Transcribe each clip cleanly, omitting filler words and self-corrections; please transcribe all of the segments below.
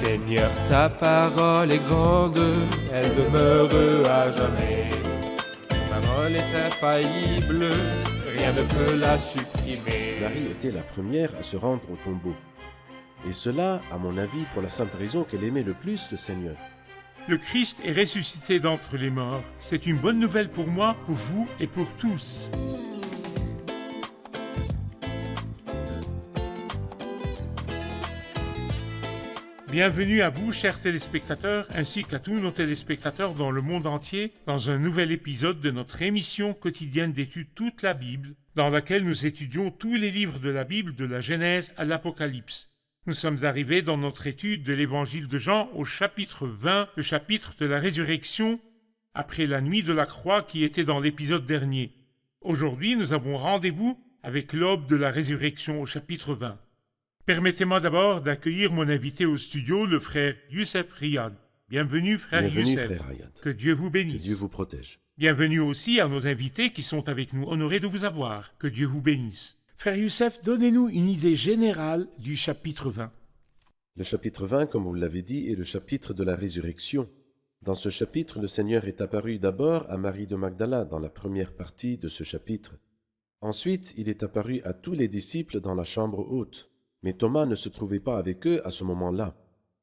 Seigneur, ta parole est grande, elle demeure à jamais. Ta parole est infaillible, rien ne peut la supprimer. Marie était la première à se rendre au tombeau. Et cela, à mon avis, pour la simple raison qu'elle aimait le plus le Seigneur. Le Christ est ressuscité d'entre les morts. C'est une bonne nouvelle pour moi, pour vous et pour tous. Bienvenue à vous, chers téléspectateurs, ainsi qu'à tous nos téléspectateurs dans le monde entier, dans un nouvel épisode de notre émission quotidienne d'études toute la Bible, dans laquelle nous étudions tous les livres de la Bible, de la Genèse à l'Apocalypse. Nous sommes arrivés dans notre étude de l'évangile de Jean au chapitre 20, le chapitre de la résurrection, après la nuit de la croix qui était dans l'épisode dernier. Aujourd'hui, nous avons rendez-vous avec l'aube de la résurrection au chapitre 20. Permettez-moi d'abord d'accueillir mon invité au studio, le frère Youssef Riyad. Bienvenue, frère Youssef. Frère Riyad. Que Dieu vous bénisse. Que Dieu vous protège. Bienvenue aussi à nos invités qui sont avec nous, honorés de vous avoir. Que Dieu vous bénisse. Frère Youssef, donnez-nous une idée générale du chapitre 20. Le chapitre 20, comme vous l'avez dit, est le chapitre de la résurrection. Dans ce chapitre, le Seigneur est apparu d'abord à Marie de Magdala dans la première partie de ce chapitre. Ensuite, il est apparu à tous les disciples dans la chambre haute. Mais Thomas ne se trouvait pas avec eux à ce moment-là.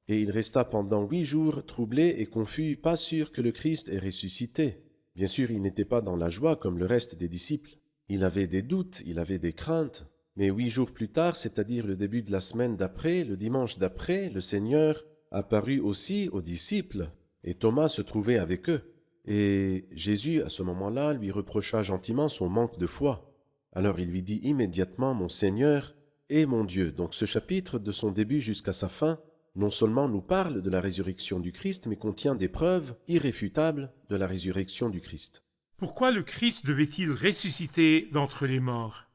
Et il resta pendant 8 jours troublé et confus, pas sûr que le Christ ait ressuscité. Bien sûr, il n'était pas dans la joie comme le reste des disciples. Il avait des doutes, il avait des craintes. Mais 8 jours plus tard, c'est-à-dire le début de la semaine d'après, le dimanche d'après, le Seigneur apparut aussi aux disciples. Et Thomas se trouvait avec eux. Et Jésus, à ce moment-là, lui reprocha gentiment son manque de foi. Alors il lui dit immédiatement « Mon Seigneur » et mon Dieu. Donc ce chapitre, de son début jusqu'à sa fin, non seulement nous parle de la résurrection du Christ, mais contient des preuves irréfutables de la résurrection du Christ. Pourquoi le Christ devait-il ressusciter d'entre les morts?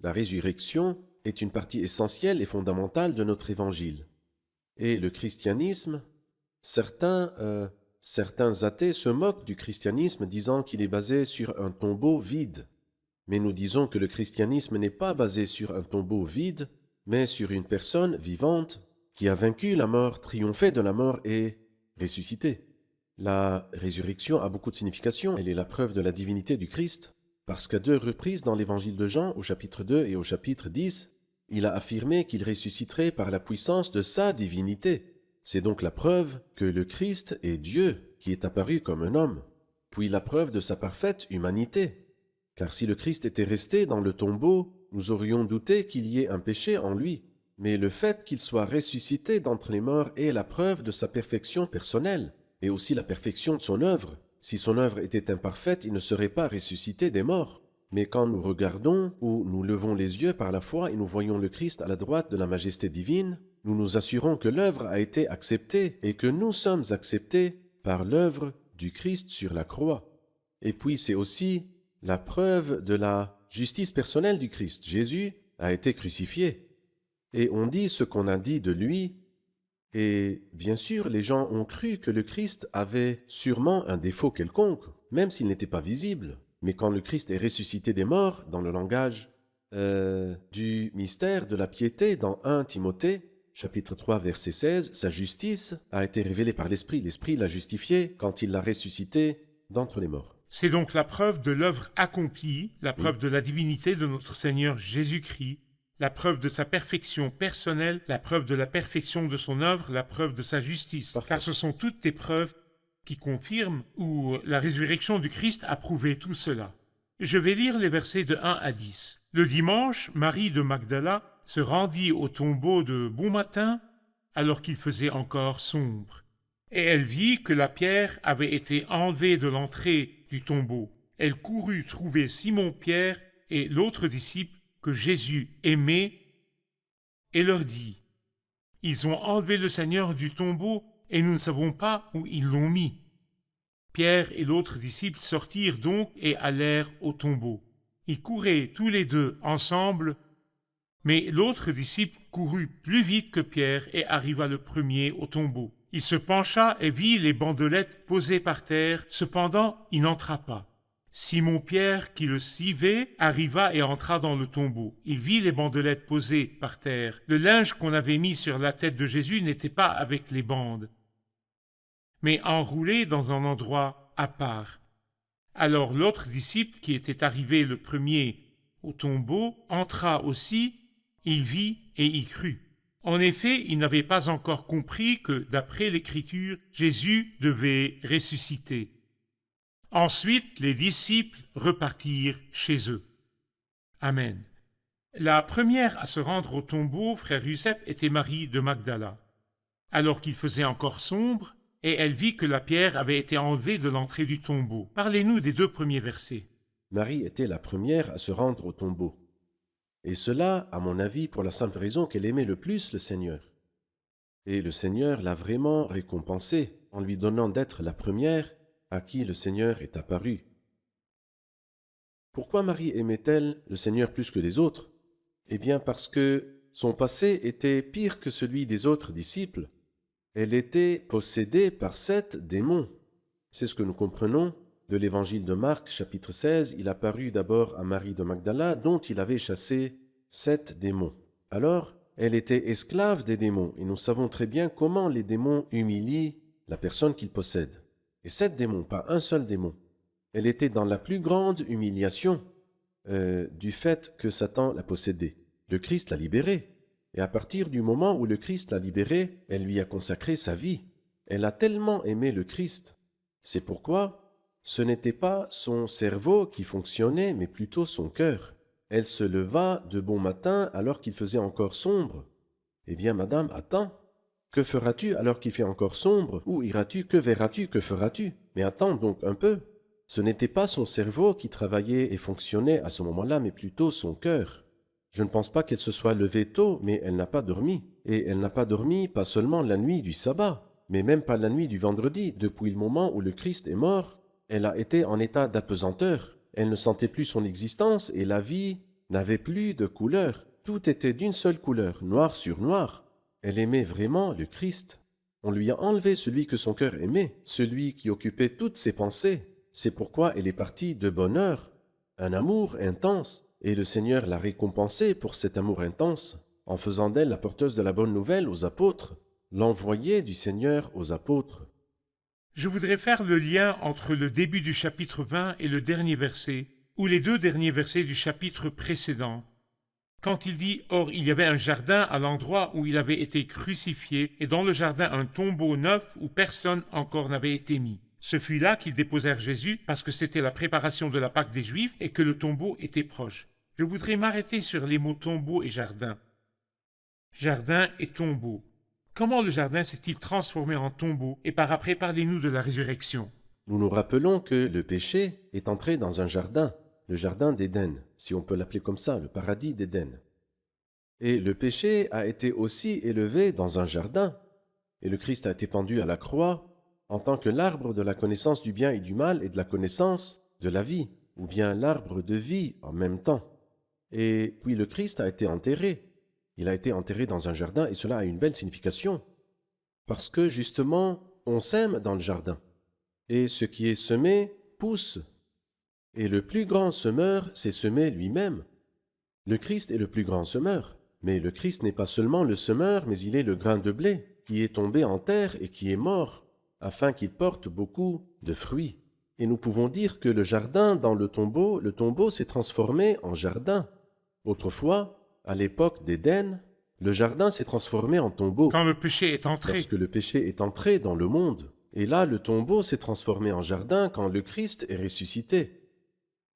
La résurrection est une partie essentielle et fondamentale de notre évangile. Et le christianisme, certains athées se moquent du christianisme disant qu'il est basé sur un tombeau vide. Mais nous disons que le christianisme n'est pas basé sur un tombeau vide, mais sur une personne vivante qui a vaincu la mort, triomphé de la mort et ressuscité. La résurrection a beaucoup de signification, elle est la preuve de la divinité du Christ, parce qu'à 2 reprises dans l'évangile de Jean, au chapitre 2 et au chapitre 10, il a affirmé qu'il ressusciterait par la puissance de sa divinité. C'est donc la preuve que le Christ est Dieu qui est apparu comme un homme, puis la preuve de sa parfaite humanité. Car si le Christ était resté dans le tombeau, nous aurions douté qu'il y ait un péché en lui. Mais le fait qu'il soit ressuscité d'entre les morts est la preuve de sa perfection personnelle, et aussi la perfection de son œuvre. Si son œuvre était imparfaite, il ne serait pas ressuscité des morts. Mais quand nous regardons ou nous levons les yeux par la foi et nous voyons le Christ à la droite de la majesté divine, nous nous assurons que l'œuvre a été acceptée et que nous sommes acceptés par l'œuvre du Christ sur la croix. Et puis c'est aussi la preuve de la justice personnelle du Christ. Jésus a été crucifié. Et on dit ce qu'on a dit de lui. Et bien sûr, les gens ont cru que le Christ avait sûrement un défaut quelconque, même s'il n'était pas visible. Mais quand le Christ est ressuscité des morts, dans le langage du mystère de la piété, dans 1 Timothée, chapitre 3, verset 16, sa justice a été révélée par l'Esprit. L'Esprit l'a justifié quand il l'a ressuscité d'entre les morts. C'est donc la preuve de l'œuvre accomplie, la preuve de la divinité de notre Seigneur Jésus-Christ, la preuve de sa perfection personnelle, la preuve de la perfection de son œuvre, la preuve de sa justice. Parfait. Car ce sont toutes des preuves qui confirment où la résurrection du Christ a prouvé tout cela. Je vais lire les versets de 1 à 10. Le dimanche, Marie de Magdala se rendit au tombeau de bon matin, alors qu'il faisait encore sombre. Et elle vit que la pierre avait été enlevée de l'entrée du tombeau. Elle courut trouver Simon-Pierre et l'autre disciple que Jésus aimait et leur dit « Ils ont enlevé le Seigneur du tombeau et nous ne savons pas où ils l'ont mis. » Pierre et l'autre disciple sortirent donc et allèrent au tombeau. Ils couraient tous les deux ensemble, mais l'autre disciple courut plus vite que Pierre et arriva le premier au tombeau. Il se pencha et vit les bandelettes posées par terre, cependant il n'entra pas. Simon-Pierre, qui le suivait, arriva et entra dans le tombeau. Il vit les bandelettes posées par terre. Le linge qu'on avait mis sur la tête de Jésus n'était pas avec les bandes, mais enroulé dans un endroit à part. Alors l'autre disciple, qui était arrivé le premier au tombeau, entra aussi, il vit et y crut. En effet, il n'avait pas encore compris que, d'après l'Écriture, Jésus devait ressusciter. Ensuite, les disciples repartirent chez eux. Amen. La première à se rendre au tombeau, frère Youssef, était Marie de Magdala. Alors qu'il faisait encore sombre, et elle vit que la pierre avait été enlevée de l'entrée du tombeau. Parlez-nous des 2 premiers versets. Marie était la première à se rendre au tombeau. Et cela, à mon avis, pour la simple raison qu'elle aimait le plus le Seigneur. Et le Seigneur l'a vraiment récompensée en lui donnant d'être la première à qui le Seigneur est apparu. Pourquoi Marie aimait-elle le Seigneur plus que les autres? Eh bien parce que son passé était pire que celui des autres disciples. Elle était possédée par 7 démons. C'est ce que nous comprenons de l'évangile de Marc, chapitre 16. Il apparut d'abord à Marie de Magdala, dont il avait chassé 7 démons. Alors, elle était esclave des démons, et nous savons très bien comment les démons humilient la personne qu'ils possèdent. Et 7 démons, pas un seul démon. Elle était dans la plus grande humiliation du fait que Satan la possédait. Le Christ l'a libérée. Et à partir du moment où le Christ l'a libérée, elle lui a consacré sa vie. Elle a tellement aimé le Christ. C'est pourquoi ce n'était pas son cerveau qui fonctionnait, mais plutôt son cœur. Elle se leva de bon matin alors qu'il faisait encore sombre. Eh bien, madame, attends. Que feras-tu alors qu'il fait encore sombre? Où iras-tu? Que verras-tu? Que feras-tu? Mais attends donc un peu. Ce n'était pas son cerveau qui travaillait et fonctionnait à ce moment-là, mais plutôt son cœur. Je ne pense pas qu'elle se soit levée tôt, mais elle n'a pas dormi. Et elle n'a pas dormi pas seulement la nuit du sabbat, mais même pas la nuit du vendredi. Depuis le moment où le Christ est mort, elle a été en état d'apesanteur. Elle ne sentait plus son existence et la vie n'avait plus de couleur. Tout était d'une seule couleur, noir sur noir. Elle aimait vraiment le Christ. On lui a enlevé celui que son cœur aimait, celui qui occupait toutes ses pensées. C'est pourquoi elle est partie de bonne heure, un amour intense. Et le Seigneur l'a récompensée pour cet amour intense, en faisant d'elle la porteuse de la bonne nouvelle aux apôtres, l'envoyée du Seigneur aux apôtres. Je voudrais faire le lien entre le début du chapitre 20 et le dernier verset, ou les 2 derniers versets du chapitre précédent. Quand il dit « Or, il y avait un jardin à l'endroit où il avait été crucifié, et dans le jardin un tombeau neuf où personne encore n'avait été mis. » Ce fut là qu'ils déposèrent Jésus parce que c'était la préparation de la Pâque des Juifs et que le tombeau était proche. Je voudrais m'arrêter sur les mots tombeau et jardin. Jardin et tombeau. Comment le jardin s'est-il transformé en tombeau? Et par après, parlez-nous de la résurrection. Nous nous rappelons que le péché est entré dans un jardin, le jardin d'Éden, si on peut l'appeler comme ça, le paradis d'Éden. Et le péché a été aussi élevé dans un jardin, et le Christ a été pendu à la croix en tant que l'arbre de la connaissance du bien et du mal et de la connaissance de la vie, ou bien l'arbre de vie en même temps. Et puis le Christ a été enterré. Il a été enterré dans un jardin et cela a une belle signification. Parce que justement, on sème dans le jardin. Et ce qui est semé pousse. Et le plus grand semeur s'est semé lui-même. Le Christ est le plus grand semeur. Mais le Christ n'est pas seulement le semeur, mais il est le grain de blé qui est tombé en terre et qui est mort, afin qu'il porte beaucoup de fruits. Et nous pouvons dire que le jardin dans le tombeau s'est transformé en jardin. Autrefois, à l'époque d'Éden, le jardin s'est transformé en tombeau. Quand le péché est entré. Lorsque le péché est entré dans le monde. Et là, le tombeau s'est transformé en jardin quand le Christ est ressuscité.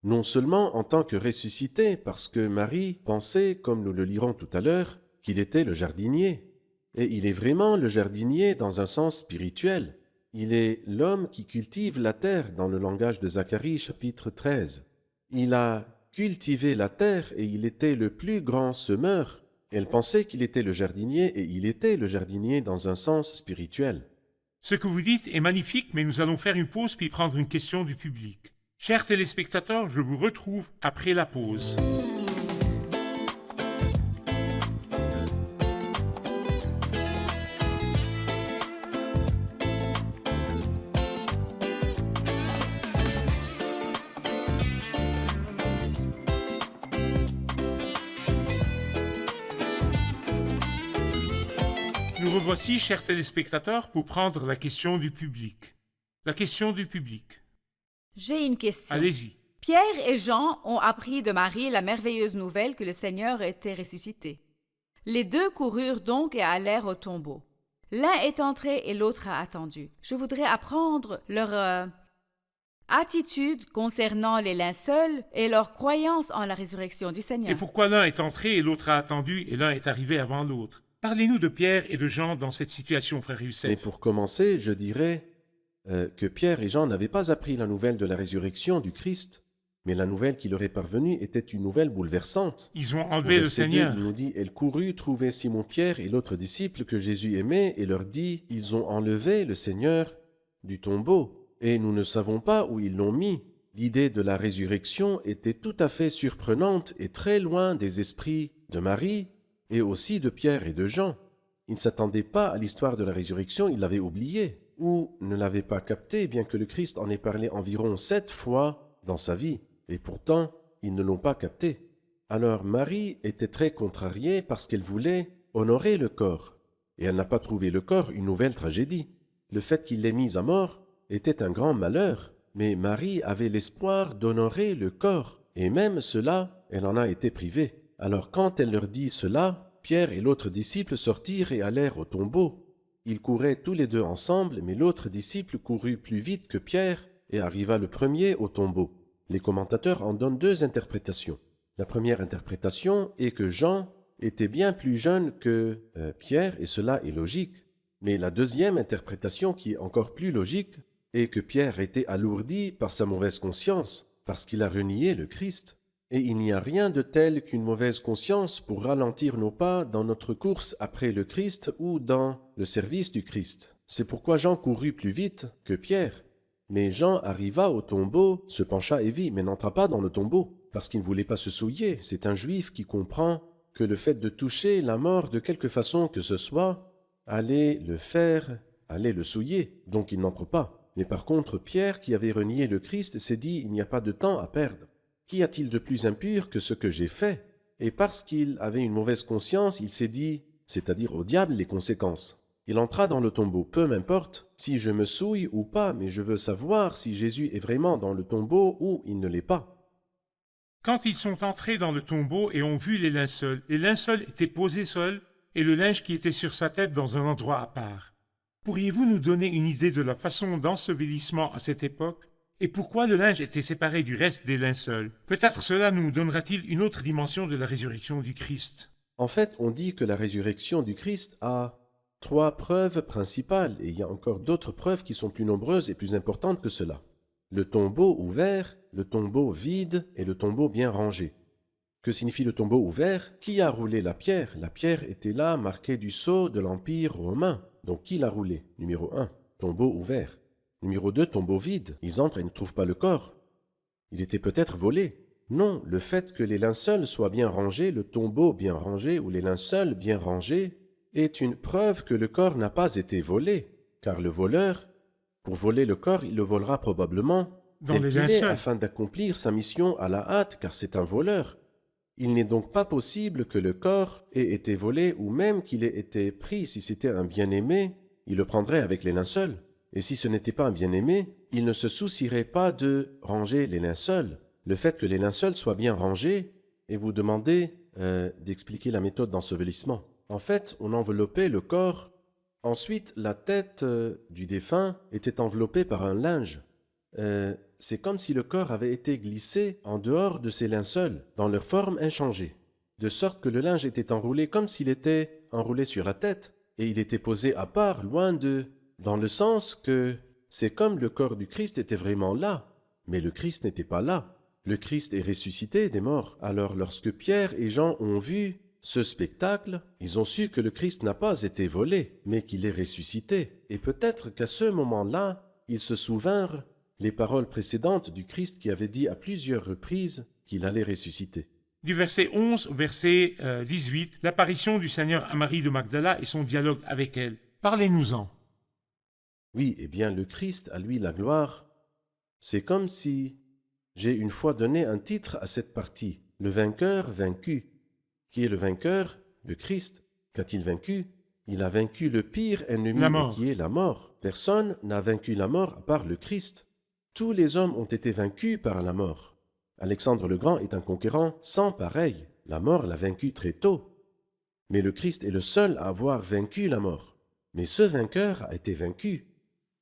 Non seulement en tant que ressuscité, parce que Marie pensait, comme nous le lirons tout à l'heure, qu'il était le jardinier. Et il est vraiment le jardinier dans un sens spirituel. Il est l'homme qui cultive la terre dans le langage de Zacharie chapitre 13. Il a cultivé la terre et il était le plus grand semeur. Elle pensait qu'il était le jardinier et il était le jardinier dans un sens spirituel. Ce que vous dites est magnifique, mais nous allons faire une pause puis prendre une question du public. Chers téléspectateurs, je vous retrouve après la pause. Nous revoici, chers téléspectateurs, pour prendre la question du public. La question du public. J'ai une question. Allez-y. Pierre et Jean ont appris de Marie la merveilleuse nouvelle que le Seigneur était ressuscité. Les deux coururent donc et allèrent au tombeau. L'un est entré et l'autre a attendu. Je voudrais apprendre leur attitude concernant les linceuls et leur croyance en la résurrection du Seigneur. Et pourquoi l'un est entré et l'autre a attendu et l'un est arrivé avant l'autre? Parlez-nous de Pierre et de Jean dans cette situation, frère Et Youssef. pour commencer, je dirais que Pierre et Jean n'avaient pas appris la nouvelle de la résurrection du Christ, mais la nouvelle qui leur est parvenue était une nouvelle bouleversante. Ils ont Au enlevé le verset 2, Seigneur. il nous dit « Elle courut trouver Simon-Pierre et l'autre disciple que Jésus aimait et leur dit « Ils ont enlevé le Seigneur du tombeau et nous ne savons pas où ils l'ont mis. » L'idée de la résurrection était tout à fait surprenante et très loin des esprits de Marie et aussi de Pierre et de Jean. Ils ne s'attendaient pas à l'histoire de la résurrection, ils l'avaient oubliée ou ne l'avaient pas captée, bien que le Christ en ait parlé environ 7 fois dans sa vie. Et pourtant, ils ne l'ont pas capté. Alors Marie était très contrariée parce qu'elle voulait honorer le corps. Et elle n'a pas trouvé le corps une nouvelle tragédie. Le fait qu'il l'ait mis à mort était un grand malheur. Mais Marie avait l'espoir d'honorer le corps. Et même cela, elle en a été privée. Alors quand elle leur dit cela, Pierre et l'autre disciple sortirent et allèrent au tombeau. Ils couraient tous les deux ensemble, mais l'autre disciple courut plus vite que Pierre et arriva le premier au tombeau. Les commentateurs en donnent 2 interprétations. La première interprétation est que Jean était bien plus jeune que Pierre, et cela est logique. Mais la deuxième interprétation, qui est encore plus logique, est que Pierre était alourdi par sa mauvaise conscience, parce qu'il a renié le Christ. Et il n'y a rien de tel qu'une mauvaise conscience pour ralentir nos pas dans notre course après le Christ ou dans le service du Christ. C'est pourquoi Jean courut plus vite que Pierre. Mais Jean arriva au tombeau, se pencha et vit, mais n'entra pas dans le tombeau, parce qu'il ne voulait pas se souiller. C'est un juif qui comprend que le fait de toucher la mort de quelque façon que ce soit allait le souiller, donc il n'entre pas. Mais par contre, Pierre, qui avait renié le Christ, s'est dit « Il n'y a pas de temps à perdre. Qu'y a-t-il de plus impur que ce que j'ai fait ?» Et parce qu'il avait une mauvaise conscience, il s'est dit, c'est-à-dire au diable, les conséquences. Il entra dans le tombeau, peu m'importe si je me souille ou pas, mais je veux savoir si Jésus est vraiment dans le tombeau ou il ne l'est pas. Quand ils sont entrés dans le tombeau et ont vu les linceul étaient posés seuls et le linge qui était sur sa tête dans un endroit à part. Pourriez-vous nous donner une idée de la façon d'ensevelissement à cette époque et pourquoi le linge était séparé du reste des linceuls? Peut-être cela nous donnera-t-il une autre dimension de la résurrection du Christ. En fait, on dit que la résurrection du Christ a 3 preuves principales, et il y a encore d'autres preuves qui sont plus nombreuses et plus importantes que cela. Le tombeau ouvert, le tombeau vide et le tombeau bien rangé. Que signifie le tombeau ouvert? Qui a roulé la pierre? La pierre était là, marquée du sceau de l'Empire romain. Donc qui l'a roulé? Numéro 1, tombeau ouvert. Numéro 2, tombeau vide. Ils entrent et ne trouvent pas le corps. Il était peut-être volé. Non, le fait que les linceuls soient bien rangés, le tombeau bien rangé ou les linceuls bien rangés, est une preuve que le corps n'a pas été volé, car le voleur, pour voler le corps, il le volera probablement Dans tel les qu'il est, linceuls. afin d'accomplir sa mission à la hâte, car c'est un voleur. Il n'est donc pas possible que le corps ait été volé ou même qu'il ait été pris. Si c'était un bien-aimé, il le prendrait avec les linceuls. Et si ce n'était pas un bien-aimé, il ne se soucierait pas de ranger les linceuls. Le fait que les linceuls soient bien rangés, et vous demandez d'expliquer la méthode d'ensevelissement. En fait, on enveloppait le corps. Ensuite, la tête du défunt était enveloppée par un linge. C'est comme si le corps avait été glissé en dehors de ces linceuls, dans leur forme inchangée, de sorte que le linge était enroulé comme s'il était enroulé sur la tête, et il était posé à part, loin d'eux, dans le sens que c'est comme le corps du Christ était vraiment là, mais le Christ n'était pas là. Le Christ est ressuscité des morts. Alors lorsque Pierre et Jean ont vu ce spectacle, ils ont su que le Christ n'a pas été volé, mais qu'il est ressuscité. Et peut-être qu'à ce moment-là, ils se souvinrent les paroles précédentes du Christ qui avait dit à plusieurs reprises qu'il allait ressusciter. Du verset 11 au verset 18, l'apparition du Seigneur à Marie de Magdala et son dialogue avec elle. Parlez-nous-en. Oui, eh bien le Christ, à lui la gloire, c'est comme si j'ai une fois donné un titre à cette partie, le vainqueur vaincu. Qui est le vainqueur? Le Christ. Qu'a-t-il vaincu? Il a vaincu le pire ennemi La mort. qui est la mort. Personne n'a vaincu la mort à part le Christ. Tous les hommes ont été vaincus par la mort. Alexandre le Grand est un conquérant sans pareil. La mort l'a vaincu très tôt. Mais le Christ est le seul à avoir vaincu la mort. Mais ce vainqueur a été vaincu.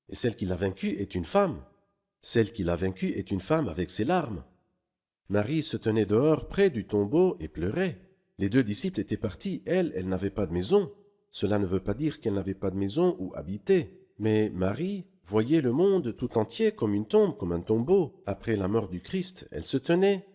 Et celle qui l'a vaincu est une femme. Celle qui l'a vaincu est une femme avec ses larmes. Marie se tenait dehors près du tombeau et pleurait. Les 2 disciples étaient partis. Elle n'avait pas de maison. Cela ne veut pas dire qu'elle n'avait pas de maison où habiter. Mais Marie voyait le monde tout entier comme une tombe, comme un tombeau. Après la mort du Christ, elle se tenait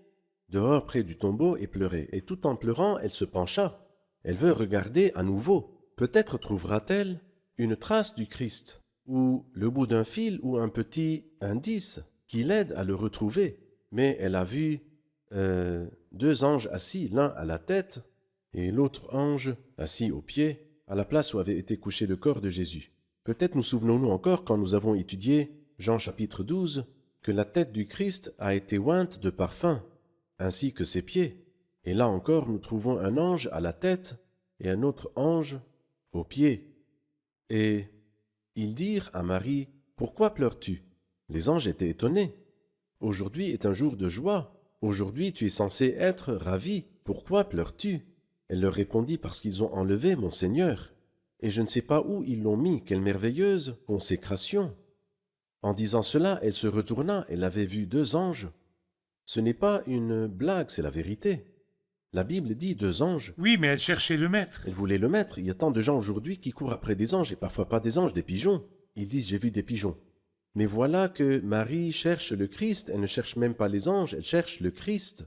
dehors près du tombeau et pleurait. Et tout en pleurant, elle se pencha. Elle veut regarder à nouveau. Peut-être trouvera-t-elle une trace du Christ, ou le bout d'un fil, ou un petit indice qui l'aide à le retrouver. Mais elle a vu 2 anges assis, l'un à la tête et l'autre ange assis aux pieds, à la place où avait été couché le corps de Jésus. Peut-être nous souvenons-nous encore, quand nous avons étudié Jean chapitre 12, que la tête du Christ a été ointe de parfum, ainsi que ses pieds. Et là encore, nous trouvons un ange à la tête et un autre ange aux pieds. Et ils dirent à Marie, « Pourquoi pleures-tu » Les anges étaient étonnés. « Aujourd'hui est un jour de joie. Aujourd'hui tu es censé être ravi. Pourquoi pleures-tu » Elle leur répondit, « Parce qu'ils ont enlevé mon Seigneur. Et je ne sais pas où ils l'ont mis. Quelle merveilleuse consécration » En disant cela, elle se retourna. Elle avait vu 2 anges. Ce n'est pas une blague, c'est la vérité. La Bible dit 2 anges. Oui, mais elle cherchait le maître. Elle voulait le maître. Il y a tant de gens aujourd'hui qui courent après des anges, et parfois pas des anges, des pigeons. Ils disent « j'ai vu des pigeons ». Mais voilà que Marie cherche le Christ, elle ne cherche même pas les anges, elle cherche le Christ.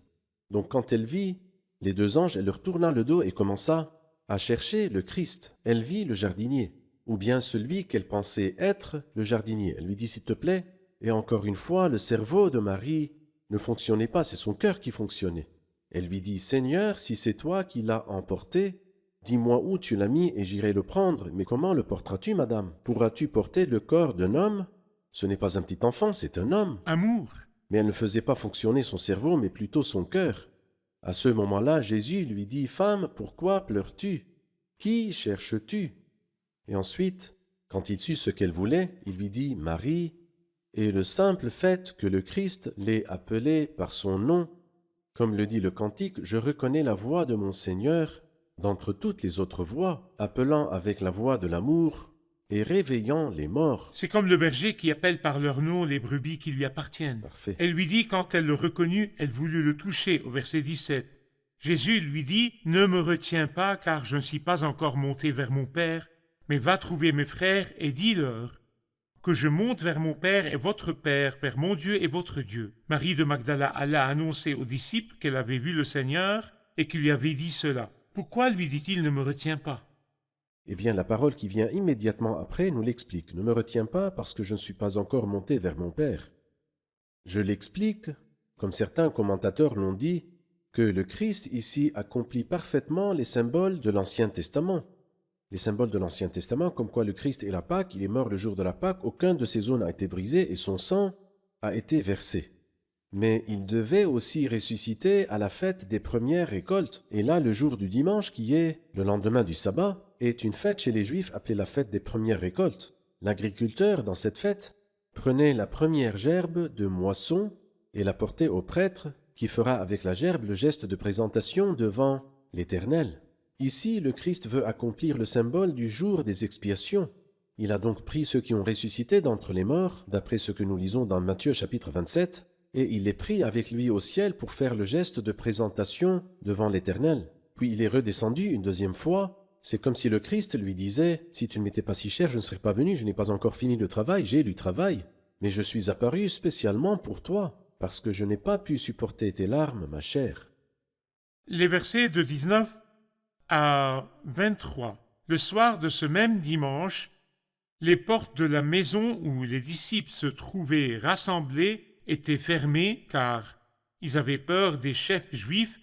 Donc quand elle vit les 2 anges, elle leur tourna le dos et commença à chercher le Christ. Elle vit le jardinier, ou bien celui qu'elle pensait être le jardinier. Elle lui dit « s'il te plaît ». Et encore une fois, le cerveau de Marie ne fonctionnait pas, c'est son cœur qui fonctionnait. Elle lui dit « Seigneur, si c'est toi qui l'as emporté, dis-moi où tu l'as mis et j'irai le prendre. Mais comment le porteras-tu, madame? Pourras-tu porter le corps d'un homme? Ce n'est pas un petit enfant, c'est un homme. » Amour. Mais elle ne faisait pas fonctionner son cerveau, mais plutôt son cœur. À ce moment-là, Jésus lui dit « Femme, pourquoi pleures-tu? Qui cherches-tu » Et ensuite, quand il sut ce qu'elle voulait, il lui dit « Marie ». Et le simple fait que le Christ l'ait appelée par son nom, comme le dit le cantique, « Je reconnais la voix de mon Seigneur d'entre toutes les autres voix, appelant avec la voix de l'amour et réveillant les morts. » C'est comme le berger qui appelle par leur nom les brebis qui lui appartiennent. Parfait. Elle lui dit, quand elle le reconnut, elle voulut le toucher, au verset 17. Jésus lui dit, « Ne me retiens pas, car je ne suis pas encore monté vers mon Père, mais va trouver mes frères et dis-leur que je monte vers mon Père et votre Père, vers mon Dieu et votre Dieu. » Marie de Magdala alla annoncer aux disciples qu'elle avait vu le Seigneur et qu'il lui avait dit cela. Pourquoi lui dit-il « Ne me retiens pas » Eh bien, la parole qui vient immédiatement après nous l'explique. « Ne me retiens pas parce que je ne suis pas encore monté vers mon Père. » Je l'explique, comme certains commentateurs l'ont dit, que le Christ ici accomplit parfaitement les symboles de l'Ancien Testament. Les symboles de l'Ancien Testament, comme quoi le Christ est la Pâque, il est mort le jour de la Pâque, aucun de ses os n'a été brisé et son sang a été versé. Mais il devait aussi ressusciter à la fête des premières récoltes. Et là, le jour du dimanche, qui est le lendemain du sabbat, est une fête chez les Juifs appelée la fête des premières récoltes. L'agriculteur, dans cette fête, prenait la première gerbe de moisson et la portait au prêtre, qui fera avec la gerbe le geste de présentation devant l'Éternel. Ici, le Christ veut accomplir le symbole du jour des expiations. Il a donc pris ceux qui ont ressuscité d'entre les morts, d'après ce que nous lisons dans Matthieu chapitre 27, et il les prit avec lui au ciel pour faire le geste de présentation devant l'Éternel. Puis il est redescendu une 2e fois. C'est comme si le Christ lui disait « Si tu ne m'étais pas si cher, je ne serais pas venu, je n'ai pas encore fini le travail, j'ai du travail. Mais je suis apparu spécialement pour toi, parce que je n'ai pas pu supporter tes larmes, ma chère. » Les versets de 19 à 23. Le soir de ce même dimanche, les portes de la maison où les disciples se trouvaient rassemblés étaient fermées, car ils avaient peur des chefs juifs.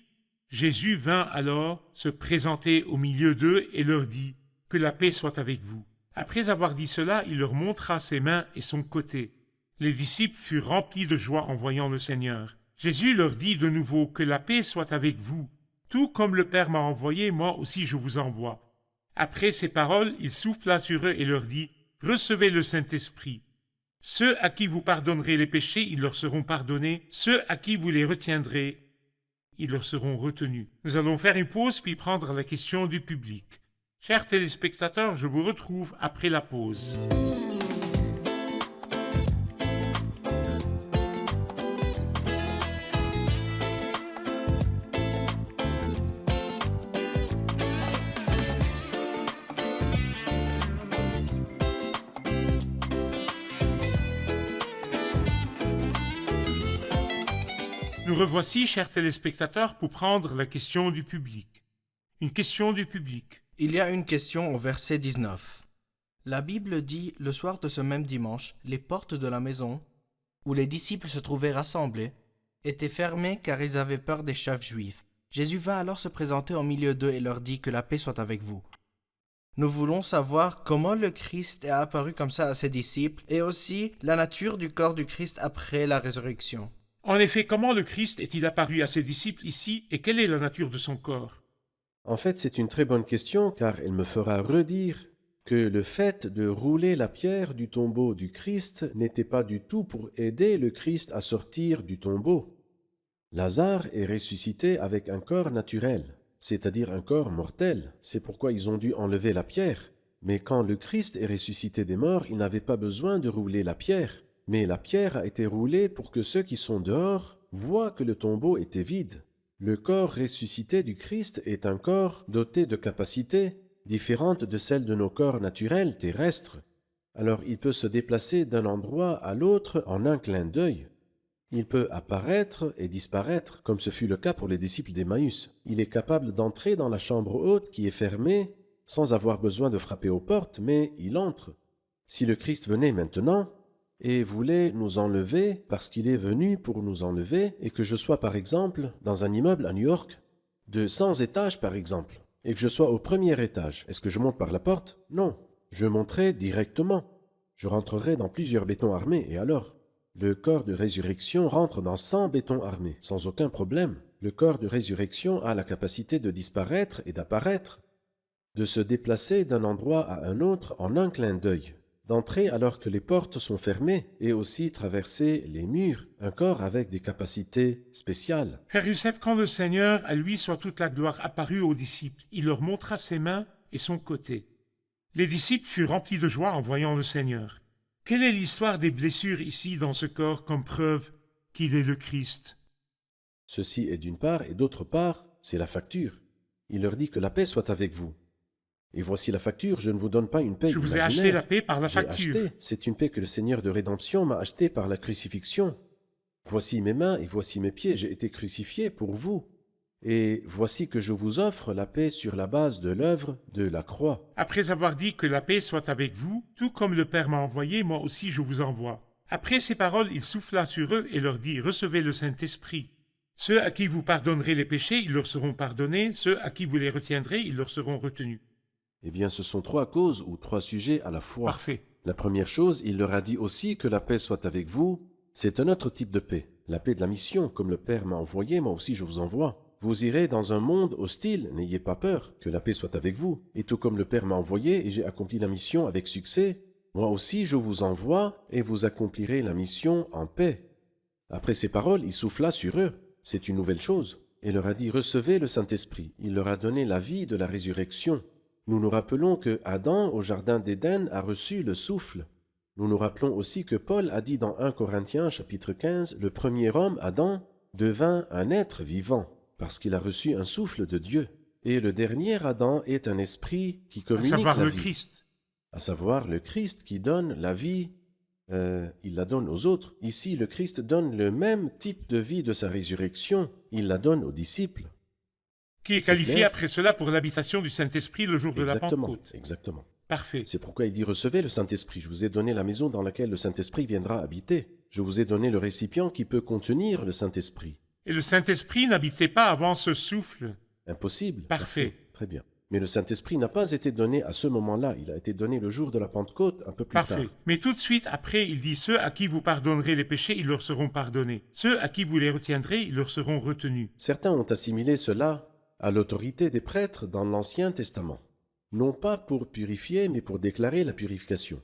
Jésus vint alors se présenter au milieu d'eux et leur dit « Que la paix soit avec vous. » Après avoir dit cela, il leur montra ses mains et son côté. Les disciples furent remplis de joie en voyant le Seigneur. Jésus leur dit de nouveau « Que la paix soit avec vous. Tout comme le Père m'a envoyé, moi aussi je vous envoie. » Après ces paroles, il souffla sur eux et leur dit, « Recevez le Saint-Esprit. Ceux à qui vous pardonnerez les péchés, ils leur seront pardonnés. Ceux à qui vous les retiendrez, ils leur seront retenus. » Nous allons faire une pause puis prendre la question du public. Chers téléspectateurs, je vous retrouve après la pause. Nous revoici, chers téléspectateurs, pour prendre la question du public. Une question du public. Il y a une question au verset 19. La Bible dit, le soir de ce même dimanche, les portes de la maison, où les disciples se trouvaient rassemblés, étaient fermées car ils avaient peur des chefs juifs. Jésus va alors se présenter au milieu d'eux et leur dit que la paix soit avec vous. Nous voulons savoir comment le Christ est apparu comme ça à ses disciples et aussi la nature du corps du Christ après la résurrection. En effet, comment le Christ est-il apparu à ses disciples ici et quelle est la nature de son corps? En fait, c'est une très bonne question car elle me fera redire que le fait de rouler la pierre du tombeau du Christ n'était pas du tout pour aider le Christ à sortir du tombeau. Lazare est ressuscité avec un corps naturel, c'est-à-dire un corps mortel. C'est pourquoi ils ont dû enlever la pierre. Mais quand le Christ est ressuscité des morts, il n'avait pas besoin de rouler la pierre. Mais la pierre a été roulée pour que ceux qui sont dehors voient que le tombeau était vide. Le corps ressuscité du Christ est un corps doté de capacités différentes de celles de nos corps naturels terrestres. Alors il peut se déplacer d'un endroit à l'autre en un clin d'œil. Il peut apparaître et disparaître, comme ce fut le cas pour les disciples d'Emmaüs. Il est capable d'entrer dans la chambre haute qui est fermée sans avoir besoin de frapper aux portes, mais il entre. Si le Christ venait maintenant et voulait nous enlever parce qu'il est venu pour nous enlever et que je sois par exemple dans un immeuble à New York de 100 étages par exemple et que je sois au premier étage, est-ce que je monte par la porte? Non, je monterai directement. Je rentrerai dans plusieurs bétons armés et alors? Le corps de résurrection rentre dans 100 bétons armés sans aucun problème. Le corps de résurrection a la capacité de disparaître et d'apparaître, de se déplacer d'un endroit à un autre en un clin d'œil, d'entrer alors que les portes sont fermées et aussi traverser les murs, un corps avec des capacités spéciales. Frère Youssef, quand le Seigneur, à lui soit toute la gloire, apparut aux disciples, il leur montra ses mains et son côté. Les disciples furent remplis de joie en voyant le Seigneur. Quelle est l'histoire des blessures ici dans ce corps comme preuve qu'il est le Christ? Ceci est d'une part, et d'autre part, c'est la facture. Il leur dit que la paix soit avec vous. Et voici la facture, je ne vous donne pas une paix Je vous ai imaginaire. acheté la paix par la J'ai facture. acheté. C'est une paix que le Seigneur de rédemption m'a achetée par la crucifixion. Voici mes mains et voici mes pieds, j'ai été crucifié pour vous. Et voici que je vous offre la paix sur la base de l'œuvre de la croix. Après avoir dit que la paix soit avec vous, tout comme le Père m'a envoyé, moi aussi je vous envoie. Après ces paroles, il souffla sur eux et leur dit, « Recevez le Saint-Esprit. Ceux à qui vous pardonnerez les péchés, ils leur seront pardonnés. Ceux à qui vous les retiendrez, ils leur seront retenus. » Eh bien, ce sont 3 causes ou 3 sujets à la fois. Parfait. La première chose, il leur a dit aussi que la paix soit avec vous. C'est un autre type de paix. La paix de la mission, comme le Père m'a envoyé, moi aussi je vous envoie. Vous irez dans un monde hostile, n'ayez pas peur, que la paix soit avec vous. Et tout comme le Père m'a envoyé et j'ai accompli la mission avec succès, moi aussi je vous envoie et vous accomplirez la mission en paix. Après ces paroles, il souffla sur eux. C'est une nouvelle chose. Et leur a dit, recevez le Saint-Esprit. Il leur a donné la vie de la résurrection. Nous nous rappelons que Adam, au jardin d'Éden, a reçu le souffle. Nous nous rappelons aussi que Paul a dit dans 1 Corinthiens chapitre 15, le premier homme, Adam, devint un être vivant, parce qu'il a reçu un souffle de Dieu. Et le dernier Adam est un esprit qui À communique savoir la le vie. Christ. À savoir le Christ qui donne la vie, il la donne aux autres. Ici, le Christ donne le même type de vie de sa résurrection, il la donne aux disciples. Qui est C'est qualifié clair. après cela pour l'habitation du Saint-Esprit le jour de la Exactement, Pentecôte. exactement. Parfait. C'est pourquoi il dit recevez le Saint-Esprit. Je vous ai donné la maison dans laquelle le Saint-Esprit viendra habiter. Je vous ai donné le récipient qui peut contenir le Saint-Esprit. Et le Saint-Esprit n'habitait pas avant ce souffle. Impossible. Parfait. Très bien. Mais le Saint-Esprit n'a pas été donné à ce moment-là. Il a été donné le jour de la Pentecôte, un peu plus Parfait. tard. Mais tout de suite après, il dit, ceux à qui vous pardonnerez les péchés, ils leur seront pardonnés. Ceux à qui vous les retiendrez, ils leur seront retenus. Certains ont assimilé cela à l'autorité des prêtres dans l'Ancien Testament. non pas pour purifier, mais pour déclarer la purification.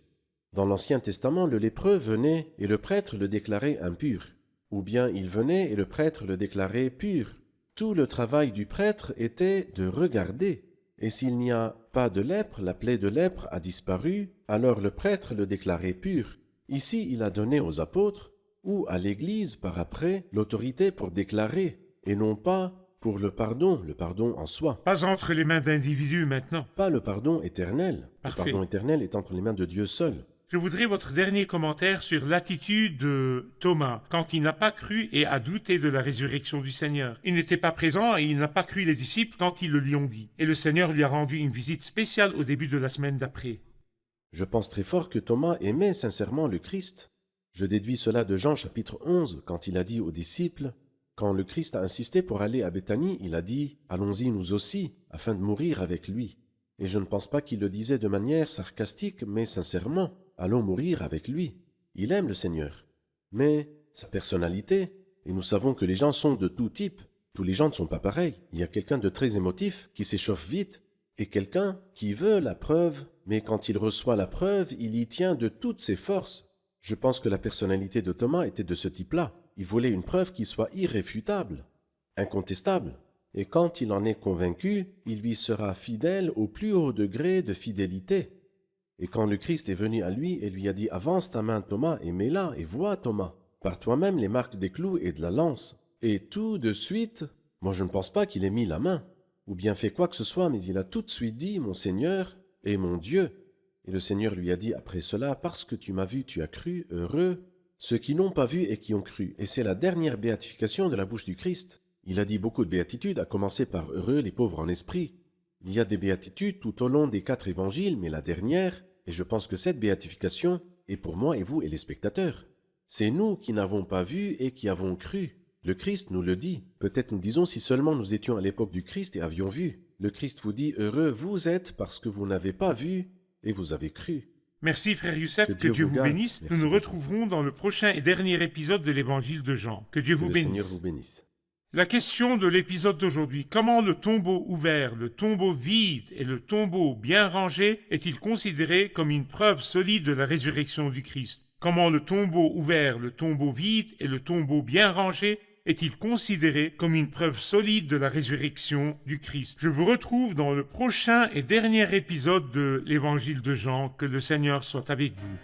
Dans l'Ancien Testament, le lépreux venait et le prêtre le déclarait impur, ou bien il venait et le prêtre le déclarait pur. Tout le travail du prêtre était de regarder, et s'il n'y a pas de lèpre, la plaie de lèpre a disparu, alors le prêtre le déclarait pur. Ici, il a donné aux apôtres, ou à l'Église par après, l'autorité pour déclarer, et non pas pour le pardon en soi. Pas entre les mains d'individus maintenant. Pas le pardon éternel. Parfait. Le pardon éternel est entre les mains de Dieu seul. Je voudrais votre dernier commentaire sur l'attitude de Thomas quand il n'a pas cru et a douté de la résurrection du Seigneur. Il n'était pas présent et il n'a pas cru les disciples quand ils le lui ont dit. Et le Seigneur lui a rendu une visite spéciale au début de la semaine d'après. Je pense très fort que Thomas aimait sincèrement le Christ. Je déduis cela de Jean chapitre 11, quand il a dit aux disciples, quand le Christ a insisté pour aller à Béthanie, il a dit « Allons-y nous aussi, afin de mourir avec lui ». Et je ne pense pas qu'il le disait de manière sarcastique, mais sincèrement. Allons mourir avec lui. Il aime le Seigneur. Mais sa personnalité, et nous savons que les gens sont de tout type, tous les gens ne sont pas pareils. Il y a quelqu'un de très émotif qui s'échauffe vite, et quelqu'un qui veut la preuve, mais quand il reçoit la preuve, il y tient de toutes ses forces. Je pense que la personnalité de Thomas était de ce type-là. Il voulait une preuve qui soit irréfutable, incontestable. Et quand il en est convaincu, il lui sera fidèle au plus haut degré de fidélité. Et quand le Christ est venu à lui et lui a dit « Avance ta main, Thomas, et mets-la, et vois, Thomas, par toi-même les marques des clous et de la lance. » Et tout de suite, moi je ne pense pas qu'il ait mis la main, ou bien fait quoi que ce soit, mais il a tout de suite dit « Mon Seigneur et mon Dieu ». Et le Seigneur lui a dit après cela « Parce que tu m'as vu, tu as cru, heureux ceux qui n'ont pas vu et qui ont cru. » Et c'est la dernière béatification de la bouche du Christ. Il a dit beaucoup de béatitudes, à commencer par « Heureux les pauvres en esprit ». Il y a des béatitudes tout au long des 4 évangiles, mais la dernière, et je pense que cette béatification est pour moi et vous et les spectateurs. C'est nous qui n'avons pas vu et qui avons cru. Le Christ nous le dit. Peut-être nous disons si seulement nous étions à l'époque du Christ et avions vu. Le Christ vous dit « Heureux vous êtes parce que vous n'avez pas vu et vous avez cru ». Merci frère Youssef, que Dieu vous bénisse. Merci. Nous nous retrouverons dans le prochain et dernier épisode de l'évangile de Jean. Que Dieu vous Que le bénisse. Seigneur vous bénisse. La question de l'épisode d'aujourd'hui, comment le tombeau ouvert, le tombeau vide et le tombeau bien rangé est-il considéré comme une preuve solide de la résurrection du Christ? Comment le tombeau ouvert, le tombeau vide et le tombeau bien rangé est-il considéré comme une preuve solide de la résurrection du Christ? Je vous retrouve dans le prochain et dernier épisode de l'évangile de Jean. Que le Seigneur soit avec vous.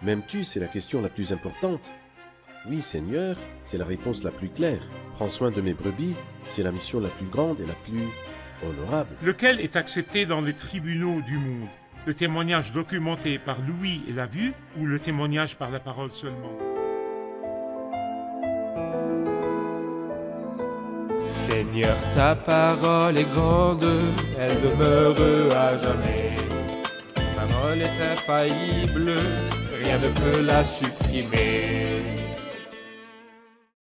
M'aimes-tu, c'est la question la plus importante. Oui, Seigneur, c'est la réponse la plus claire. Prends soin de mes brebis, c'est la mission la plus grande et la plus honorable. Lequel est accepté dans les tribunaux du monde? Le témoignage documenté par l'ouïe et la vue ou le témoignage par la parole seulement? Seigneur, ta parole est grande, elle demeure à jamais. Ta parole est infaillible, rien ne peut la supprimer.